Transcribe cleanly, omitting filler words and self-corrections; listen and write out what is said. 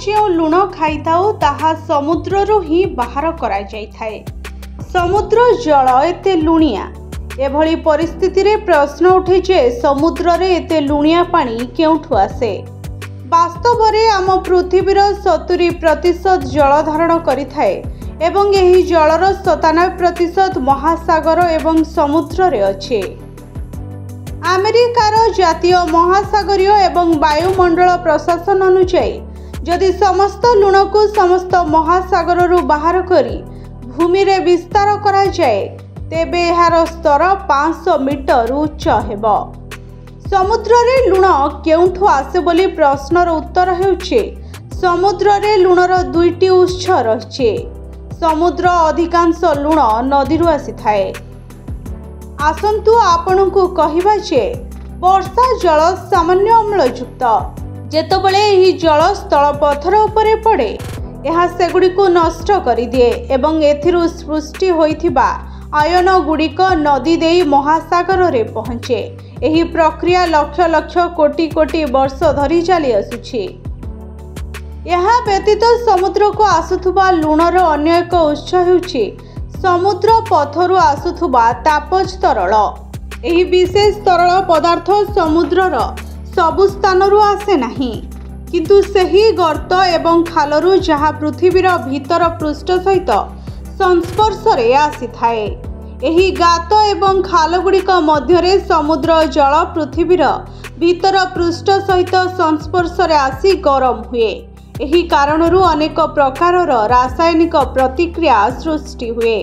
जो लुण खाइथाउ ताहा समुद्ररू ही बाहर करा जाइथाए। समुद्र जल एते लुणिया, एभली परिस्थिति रे प्रश्न उठे जे समुद्र रे एते लुणिया पानी केउठु आसे। वास्तव रे आम पृथ्वीर 70% जल धारण करिथाए एवं एही जलर 97% महासागर एवं समुद्र रे अछि। अमेरिकार जातीय महासागरीय एवं वायुमंडल प्रशासन अनुसार जदि समस्त लुण को समस्त महासागर बाहर करी भूमि रे विस्तार करा जाए तेबे एहार स्तर 500 मीटर उच्च हेब। समुद्र रे लुण केउठु आसे बोली प्रश्नर उत्तर हेउछि समुद्र रे लुणर दुईटी उत्स रहिछि। समुद्र अधिकांश लुण नदी रु आसीथाए। आसंतु आपनकु कहिबा जे वर्षा जल सामान्य अम्लयुक्त। जेतबेले एही जल स्थल पथर उपरे पड़े यह सेगुड़ी को नष्ट करि दिए एवं एथिरु सृष्टि होइथिबा आयन गुड़िक नदी देई महासागर रे पहुँचे। एही प्रक्रिया लक्ष लक्ष कोटि कोटि वर्ष धरी चली आसुछि। यह व्यतीत समुद्र को आसुथुबा लुणर अन्य एक उत्स हेउछि समुद्र पथरु आसुथुबा तापज तरल। एही विशेष तरल पदार्थ समुद्रर सबु स्थानरू आसे नाही, किंतु सही गर्त एवं खालरू जहाँ पृथ्वीर भीतर पृष्ठ सहित संस्पर्श रे आसी थाए। एही गात एवं खाल गुड़िक मध्यरे समुद्र जल पृथ्वीर भीतर पृष्ठ सहित संस्पर्श रे आसी गरम हुए। एही कारणरू अनेक प्रकारर रासायनिक प्रतिक्रिया सृष्टि हुए।